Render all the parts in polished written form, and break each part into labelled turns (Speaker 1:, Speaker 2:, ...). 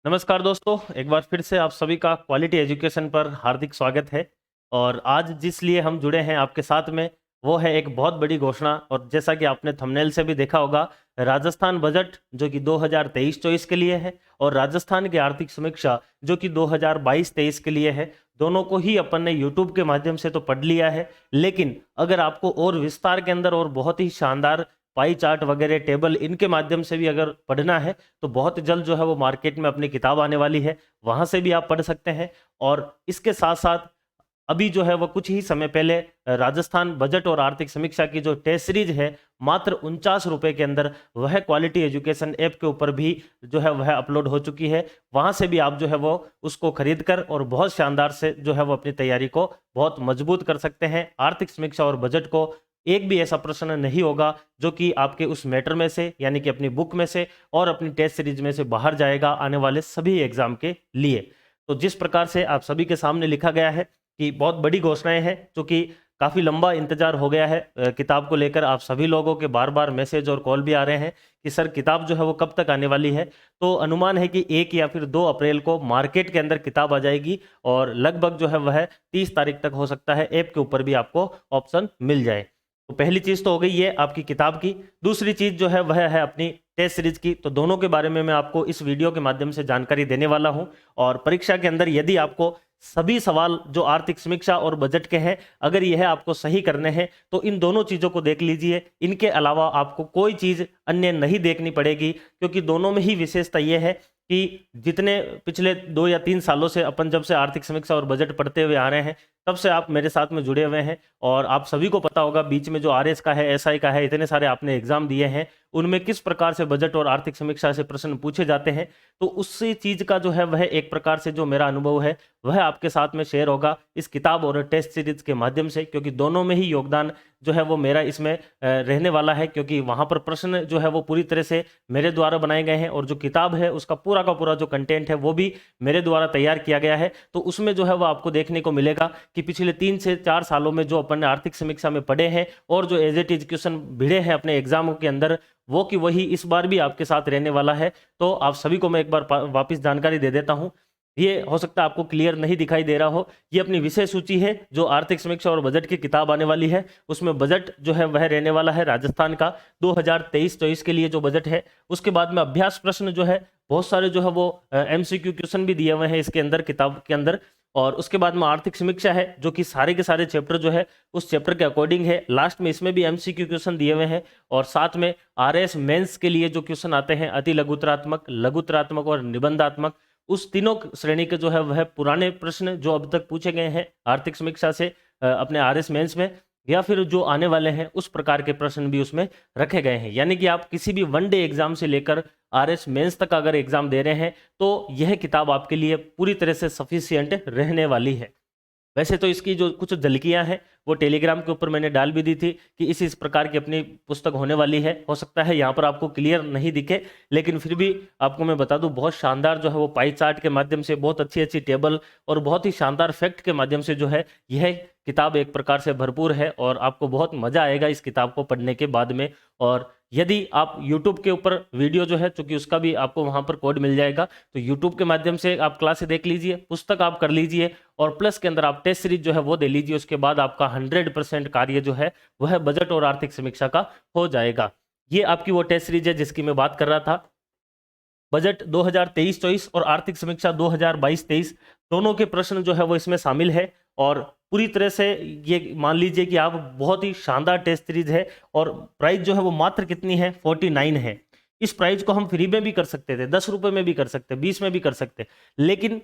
Speaker 1: नमस्कार दोस्तों, एक बार फिर से आप सभी का क्वालिटी एजुकेशन पर हार्दिक स्वागत है। और आज जिस लिए हम जुड़े हैं आपके साथ में वो है एक बहुत बड़ी घोषणा। और जैसा कि आपने थंबनेल से भी देखा होगा, राजस्थान बजट जो कि 2023-24 के लिए है और राजस्थान की आर्थिक समीक्षा जो कि 2022-23 के लिए है। दोनों को ही अपन ने यूट्यूब के माध्यम से तो पढ़ लिया है, लेकिन अगर आपको और विस्तार के अंदर और बहुत ही शानदार पाई चार्ट वगैरह टेबल इनके माध्यम से भी अगर पढ़ना है तो बहुत जल्द जो है वो मार्केट में अपनी किताब आने वाली है, वहां से भी आप पढ़ सकते हैं। और इसके साथ साथ अभी जो है वो कुछ ही समय पहले राजस्थान बजट और आर्थिक समीक्षा की जो टेस्ट सीरीज है मात्र 49 रुपए के अंदर वह क्वालिटी एजुकेशन ऐप के ऊपर भी जो है वह अपलोड हो चुकी है। वहां से भी आप जो है वो उसको खरीद कर और बहुत शानदार से जो है वो अपनी तैयारी को बहुत मजबूत कर सकते हैं। आर्थिक समीक्षा और बजट को एक भी ऐसा प्रश्न नहीं होगा जो कि आपके उस मैटर में से यानी कि अपनी बुक में से और अपनी टेस्ट सीरीज में से बाहर जाएगा आने वाले सभी एग्जाम के लिए। तो जिस प्रकार से आप सभी के सामने लिखा गया है कि बहुत बड़ी घोषणाएं हैं, क्योंकि काफी लंबा इंतजार हो गया है किताब को लेकर। आप सभी लोगों के बार बार मैसेज और कॉल भी आ रहे हैं कि सर किताब जो है वो कब तक आने वाली है। तो अनुमान है कि 1 या फिर 2 अप्रैल को मार्केट के अंदर किताब आ जाएगी और लगभग जो है वह 30 तारीख तक हो सकता है ऐप के ऊपर भी आपको ऑप्शन मिल जाए। तो पहली चीज तो हो गई है आपकी किताब की। दूसरी चीज जो है वह है अपनी टेस्ट सीरीज की। तो दोनों के बारे में मैं आपको इस वीडियो के माध्यम से जानकारी देने वाला हूं। और परीक्षा के अंदर यदि आपको सभी सवाल जो आर्थिक समीक्षा और बजट के हैं अगर यह आपको सही करने हैं तो इन दोनों चीजों को देख लीजिए। इनके अलावा आपको कोई चीज अन्य नहीं देखनी पड़ेगी, क्योंकि दोनों में ही विशेषता यह है कि जितने पिछले 2 या 3 सालों से अपन जब से आर्थिक समीक्षा और बजट पढ़ते हुए आ रहे हैं तब से आप मेरे साथ में जुड़े हुए हैं। और आप सभी को पता होगा बीच में जो आरएस का है, एसआई का है, इतने सारे आपने एग्जाम दिए हैं, उनमें किस प्रकार से बजट और आर्थिक समीक्षा से प्रश्न पूछे जाते हैं। तो उसी चीज का जो है वह एक प्रकार से जो मेरा अनुभव है वह आपके साथ में शेयर होगा इस किताब और टेस्ट सीरीज के माध्यम से, क्योंकि दोनों में ही योगदान जो है वो मेरा इसमें रहने वाला है। क्योंकि वहां पर प्रश्न जो है वो पूरी तरह से मेरे द्वारा बनाए गए हैं और जो किताब है उसका पूरा का पूरा जो कंटेंट है वो भी मेरे द्वारा तैयार किया गया है। तो उसमें जो है वो आपको देखने को मिलेगा कि पिछले 3 से 4 सालों में जो अपन ने आर्थिक समीक्षा में पढ़े हैं और जो एज इट इज क्वेश्चन भिड़े हैं अपने एग्जामों के अंदर वो कि वही इस बार भी आपके साथ रहने वाला है। तो आप सभी को मैं एक बार वापस जानकारी दे देता हूं। ये हो सकता है आपको क्लियर नहीं दिखाई दे रहा हो, ये अपनी विषय सूची है जो आर्थिक समीक्षा और बजट की किताब आने वाली है। उसमें बजट जो है वह रहने वाला है राजस्थान का 2023-24 के लिए जो बजट है। उसके बाद में अभ्यास प्रश्न जो है बहुत सारे जो है वो एमसीक्यू क्वेश्चन भी दिए हुए हैं इसके अंदर, किताब के अंदर। और उसके बाद में आर्थिक समीक्षा है जो कि सारे के सारे चैप्टर जो है उस चैप्टर के अकॉर्डिंग है। लास्ट में इसमें भी एमसीक्यू क्वेश्चन दिए हुए हैं। और साथ में आरएस मेंस के लिए जो क्वेश्चन आते हैं अति लघुतरात्मक, लघुतरात्मक और निबंधात्मक, उस तीनों श्रेणी के जो है वह पुराने प्रश्न जो अब तक पूछे गए हैं आर्थिक समीक्षा से अपने आरएस मेंस में या फिर जो आने वाले हैं उस प्रकार के प्रश्न भी उसमें रखे गए हैं। यानी कि आप किसी भी वनडे एग्जाम से लेकर आरएस मेंस तक अगर एग्जाम दे रहे हैं तो यह किताब आपके लिए पूरी तरह से सफिशियंट रहने वाली है। वैसे तो इसकी जो कुछ झलकियां हैं वो टेलीग्राम के ऊपर मैंने डाल भी दी थी कि इस प्रकार की अपनी पुस्तक होने वाली है। हो सकता है यहाँ पर आपको क्लियर नहीं दिखे, लेकिन फिर भी आपको मैं बता दूं बहुत शानदार जो है वो पाई चार्ट के माध्यम से, बहुत अच्छी अच्छी टेबल और बहुत ही शानदार फैक्ट के माध्यम से जो है यह किताब एक प्रकार से भरपूर है और आपको बहुत मजा आएगा इस किताब को पढ़ने के बाद में। और यदि आप YouTube के ऊपर वीडियो जो है, चूंकि उसका भी आपको वहां पर कोड मिल जाएगा, तो YouTube के माध्यम से आप क्लासें देख लीजिए, पुस्तक आप कर लीजिए और प्लस के अंदर आप टेस्ट सीरीज जो है वो दे लीजिए। उसके बाद आपका 100% कार्य जो है वह बजट और आर्थिक समीक्षा का हो जाएगा। ये आपकी वो टेस्ट सीरीज है जिसकी मैं बात कर रहा था। बजट 2023-24 और आर्थिक समीक्षा 2022-23 दोनों के प्रश्न जो है वो इसमें शामिल है। और पूरी तरह से ये मान लीजिए कि आप बहुत ही शानदार टेस्ट सीरीज है। और प्राइस जो है वो मात्र कितनी है, 49 है। इस प्राइस को हम फ्री में भी कर सकते थे, 10 रुपए में भी कर सकते, 20 में भी कर सकते, लेकिन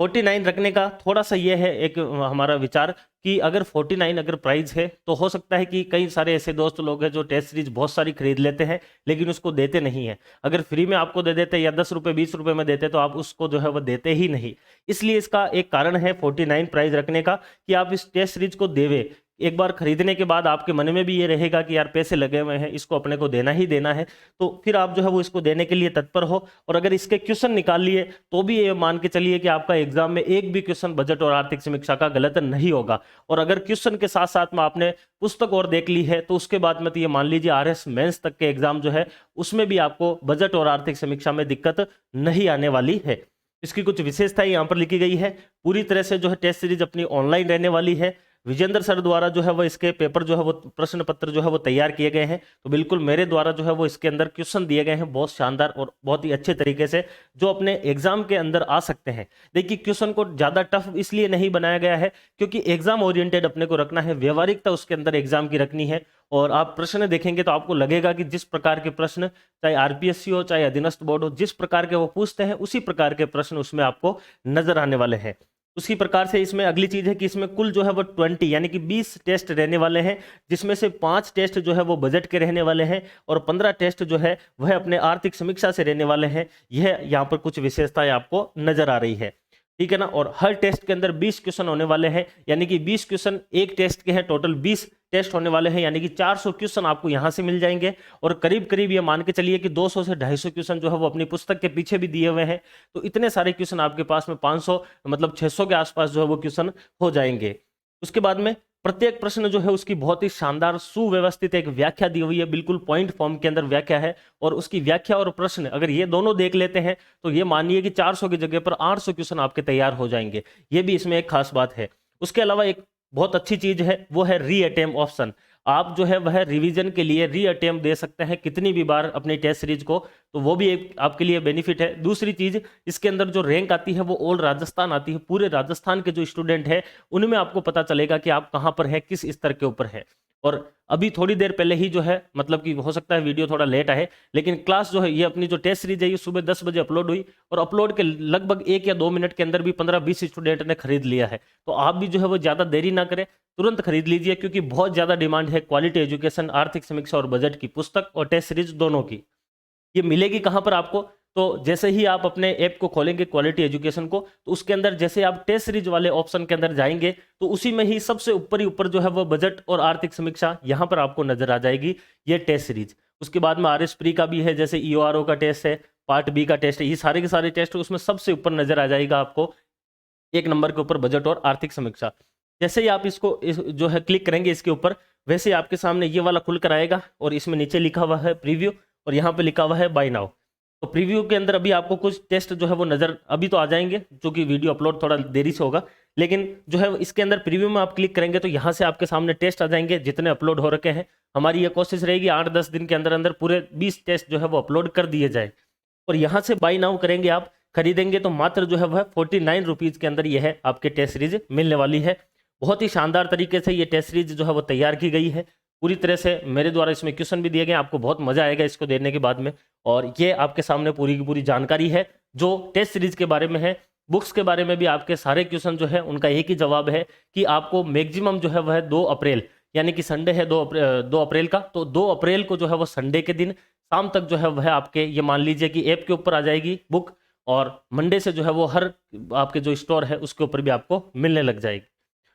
Speaker 1: 49 रखने का थोड़ा सा ये है एक हमारा विचार कि अगर 49 अगर प्राइस है तो हो सकता है कि कई सारे ऐसे दोस्त लोग हैं जो टेस्ट सीरीज बहुत सारी खरीद लेते हैं लेकिन उसको देते नहीं है। अगर फ्री में आपको दे देते या 10 रुपए 20 रुपए में देते तो आप उसको जो है वो देते ही नहीं। इसलिए इसका एक कारण है 49 प्राइस रखने का कि आप इस टेस्ट सीरीज को देवे। एक बार खरीदने के बाद आपके मन में भी ये रहेगा कि यार पैसे लगे हुए हैं, इसको अपने को देना ही देना है, तो फिर आप जो है वो इसको देने के लिए तत्पर हो। और अगर इसके क्वेश्चन निकाल लिए तो भी ये मान के चलिए कि आपका एग्जाम में एक भी क्वेश्चन बजट और आर्थिक समीक्षा का गलत नहीं होगा। और अगर क्वेश्चन के साथ साथ में आपने पुस्तक और देख ली है तो उसके बाद में तो ये मान लीजिए आरएस मेंस तक के एग्जाम जो है उसमें भी आपको बजट और आर्थिक समीक्षा में दिक्कत नहीं आने वाली है। इसकी कुछ विशेषताएं यहाँ पर लिखी गई है। पूरी तरह से जो है टेस्ट सीरीज अपनी ऑनलाइन रहने वाली है। विजेंद्र सर द्वारा जो है वो इसके पेपर जो है वो प्रश्न पत्र जो है वो तैयार किए गए हैं। तो बिल्कुल मेरे द्वारा जो है वो इसके अंदर क्वेश्चन दिए गए हैं बहुत शानदार और बहुत ही अच्छे तरीके से, जो अपने एग्जाम के अंदर आ सकते हैं। देखिए क्वेश्चन को ज्यादा टफ इसलिए नहीं बनाया गया है क्योंकि एग्जाम ओरिएंटेड अपने को रखना है, व्यवहारिकता उसके अंदर एग्जाम की रखनी है। और आप प्रश्न देखेंगे तो आपको लगेगा कि जिस प्रकार के प्रश्न चाहे आरपीएससी हो चाहे अधीनस्थ बोर्ड हो, जिस प्रकार के वो पूछते हैं उसी प्रकार के प्रश्न उसमें आपको नजर आने वाले हैं। उसी प्रकार से इसमें अगली चीज है कि इसमें कुल जो है वो 20 यानी कि 20 टेस्ट रहने वाले हैं, जिसमें से 5 टेस्ट जो है वो बजट के रहने वाले हैं और 15 टेस्ट जो है वह अपने आर्थिक समीक्षा से रहने वाले हैं। यह यहाँ पर कुछ विशेषताएं आपको नजर आ रही है, ठीक है ना। और हर टेस्ट के अंदर 20 क्वेश्चन होने वाले हैं, यानी कि 20 क्वेश्चन एक टेस्ट के हैं, टोटल 20 टेस्ट होने वाले हैं, यानी कि 400 क्वेश्चन आपको यहां से मिल जाएंगे। और करीब करीब ये मान के चलिए कि 200 से 250 क्वेश्चन जो है वो अपनी पुस्तक के पीछे भी दिए हुए हैं। तो इतने सारे क्वेश्चन आपके पास में 500 मतलब 600 के आसपास जो है वो क्वेश्चन हो जाएंगे। उसके बाद में प्रत्येक प्रश्न जो है उसकी बहुत ही शानदार सुव्यवस्थित एक व्याख्या दी हुई है, बिल्कुल पॉइंट फॉर्म के अंदर व्याख्या है। और उसकी व्याख्या और प्रश्न अगर ये दोनों देख लेते हैं तो ये मानिए कि 400 की जगह पर 800 क्वेश्चन आपके तैयार हो जाएंगे। ये भी इसमें एक खास बात है। उसके अलावा एक बहुत अच्छी चीज है वो है री अटेम्प्ट ऑप्शन। आप जो है वह रिवीजन के लिए री अटेम्प्ट दे सकते हैं कितनी भी बार अपनी टेस्ट सीरीज को, तो वो भी एक आपके लिए बेनिफिट है। दूसरी चीज, इसके अंदर जो रैंक आती है वो ऑल राजस्थान आती है, पूरे राजस्थान के जो स्टूडेंट है उनमें आपको पता चलेगा कि आप कहां पर हैं, किस स्तर के ऊपर है। और अभी थोड़ी देर पहले ही जो है मतलब कि हो सकता है वीडियो थोड़ा लेट आए, लेकिन क्लास जो है ये अपनी जो टेस्ट सीरीज है ये सुबह 10 बजे अपलोड हुई और अपलोड के लगभग 1 या 2 मिनट के अंदर भी 15-20 स्टूडेंट ने खरीद लिया है। तो आप भी जो है वो ज्यादा देरी ना करें, तुरंत खरीद लीजिए, क्योंकि बहुत ज्यादा डिमांड है क्वालिटी एजुकेशन, आर्थिक समीक्षा और बजट की पुस्तक और टेस्ट सीरीज दोनों की। ये मिलेगी कहां पर आपको, तो जैसे ही आप अपने ऐप को खोलेंगे क्वालिटी एजुकेशन को, तो उसके अंदर जैसे आप टेस्ट सीरीज वाले ऑप्शन के अंदर जाएंगे तो उसी में ही सबसे ऊपर ही ऊपर जो है वो बजट और आर्थिक समीक्षा यहां पर आपको नजर आ जाएगी, ये टेस्ट सीरीज। उसके बाद में आरएस प्री का भी है, जैसे ईओआरओ का टेस्ट है, पार्ट बी का टेस्ट है, ये सारे के सारे टेस्ट उसमें सबसे ऊपर नजर आ जाएगा आपको 1 नंबर के ऊपर बजट और आर्थिक समीक्षा। जैसे ही आप इसको जो है क्लिक करेंगे इसके ऊपर, वैसे आपके सामने ये वाला खुल कर आएगा और इसमें नीचे लिखा हुआ है प्रीव्यू और यहाँ पे लिखा हुआ है बाय नाउ। तो प्रीव्यू के अंदर अभी आपको कुछ टेस्ट जो है वो नजर अभी तो आ जाएंगे, क्योंकि वीडियो अपलोड थोड़ा देरी से होगा, लेकिन जो है इसके अंदर प्रीव्यू में आप क्लिक करेंगे तो यहाँ से आपके सामने टेस्ट आ जाएंगे जितने अपलोड हो रखे हैं। हमारी ये कोशिश रहेगी 8-10 दिन के अंदर अंदर पूरे 20 टेस्ट जो है वो अपलोड कर दिए जाए। और यहाँ से बाय नाउ करेंगे, आप खरीदेंगे तो मात्र जो है वह 49 रुपीज़ के अंदर यह है आपके टेस्ट सीरीज मिलने वाली है। बहुत ही शानदार तरीके से ये टेस्ट सीरीज जो है वो तैयार की गई है, पूरी तरह से मेरे द्वारा इसमें क्वेश्चन भी दिए गए, आपको बहुत मजा आएगा इसको देने के बाद में। और ये आपके सामने पूरी की पूरी जानकारी है जो टेस्ट सीरीज के बारे में है। बुक्स के बारे में भी आपके सारे क्वेश्चन जो है उनका एक ही जवाब है कि आपको मैक्सिमम जो है वह 2 अप्रैल यानी कि संडे है 2 अप्रैल का, तो 2 अप्रैल को जो है वह संडे के दिन शाम तक जो है वह आपके ये मान लीजिए कि ऐप के ऊपर आ जाएगी बुक, और मंडे से जो है वो हर आपके जो स्टोर है उसके ऊपर भी आपको मिलने लग जाएगी।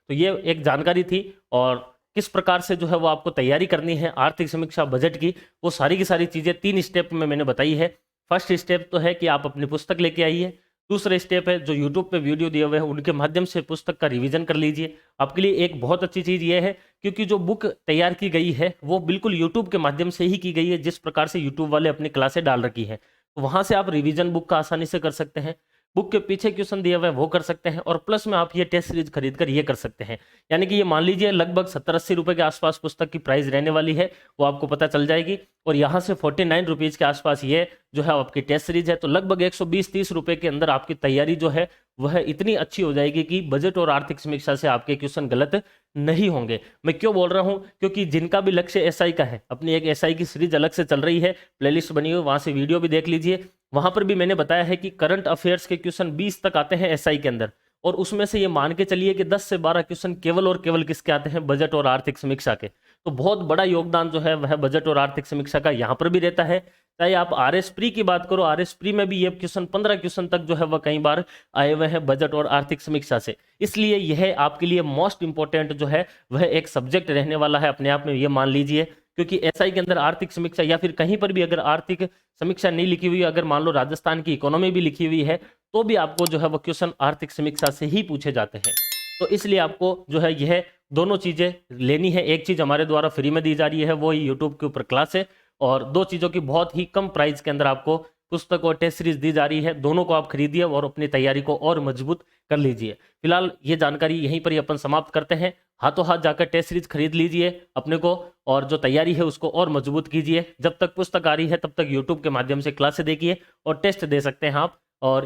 Speaker 1: तो ये एक जानकारी थी, और किस प्रकार से जो है वो आपको तैयारी करनी है आर्थिक समीक्षा बजट की, वो सारी की सारी चीज़ें 3 स्टेप में मैंने बताई है। फर्स्ट स्टेप तो है कि आप अपनी पुस्तक लेके आइए। दूसरा स्टेप है जो यूट्यूब पे वीडियो दिए हुए हैं उनके माध्यम से पुस्तक का रिवीजन कर लीजिए। आपके लिए एक बहुत अच्छी चीज़ ये है क्योंकि जो बुक तैयार की गई है वो बिल्कुल यूट्यूब के माध्यम से ही की गई है, जिस प्रकार से यूट्यूब वाले अपनी क्लासें डाल रखी है, तो वहाँ से आप रिवीजन बुक का आसानी से कर सकते हैं। बुक के पीछे क्वेश्चन दिया हुआ है वो कर सकते हैं, और प्लस में आप ये टेस्ट सीरीज खरीद कर ये कर सकते हैं। यानी कि ये मान लीजिए लगभग 70-80 रुपए के आसपास पुस्तक की प्राइस रहने वाली है, वो आपको पता चल जाएगी। और यहाँ से 49 रुपीज़ के आसपास ये जो है आपकी टेस्ट सीरीज है, तो लगभग 120-30 रुपए के अंदर आपकी तैयारी जो है वह इतनी अच्छी हो जाएगी कि बजट और आर्थिक समीक्षा से आपके क्वेश्चन गलत नहीं होंगे। मैं क्यों बोल रहा हूँ, क्योंकि जिनका भी लक्ष्य एसआई का है, अपनी एक एसआई की सीरीज अलग से चल रही है, प्लेलिस्ट बनी हुई, वहाँ से वीडियो भी देख लीजिए। वहां पर भी मैंने बताया है कि करंट अफेयर्स के क्वेश्चन 20 तक आते हैं एसआई के अंदर, और उसमें से ये मान के चलिए कि 10 से 12 क्वेश्चन केवल और केवल किसके आते हैं, बजट और आर्थिक समीक्षा के। तो बहुत बड़ा योगदान जो है वह बजट और आर्थिक समीक्षा का यहाँ पर भी रहता है। चाहे आप आरएस प्री की बात करो, आरएस प्री में भी ये क्वेश्चन 15 क्वेश्चन तक जो है वह कई बार आए हुए हैं बजट और आर्थिक समीक्षा से। इसलिए यह आपके लिए मोस्ट इंपॉर्टेंट जो है वह एक सब्जेक्ट रहने वाला है अपने आप में, ये मान लीजिए। क्योंकि एसआई के अंदर आर्थिक समीक्षा या फिर कहीं पर भी अगर आर्थिक समीक्षा नहीं लिखी हुई, अगर मान लो राजस्थान की इकोनॉमी भी लिखी हुई है, तो भी आपको जो है वो क्वेश्चन आर्थिक समीक्षा से ही पूछे जाते हैं। तो इसलिए आपको जो है यह दोनों चीजें लेनी है। एक चीज हमारे द्वारा फ्री में दी जा रही है, वो ही यूट्यूब के ऊपर क्लास है, और दो चीजों की बहुत ही कम प्राइस के अंदर आपको पुस्तक और टेस्ट सीरीज दी जा रही है। दोनों को आप खरीदिए और अपनी तैयारी को और मजबूत कर लीजिए। फिलहाल ये जानकारी यहीं पर ही अपन समाप्त करते हैं। हाथों हाथ जाकर टेस्ट सीरीज खरीद लीजिए अपने को, और जो तैयारी है उसको और मजबूत कीजिए। जब तक पुस्तक आ रही है तब तक यूट्यूब के माध्यम से क्लासें देखिए और टेस्ट दे सकते हैं आप। और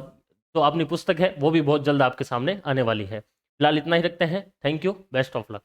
Speaker 1: जो अपनी पुस्तक है वो भी बहुत जल्द आपके सामने आने वाली है। फिलहाल इतना ही रखते हैं। Thank you, best of luck.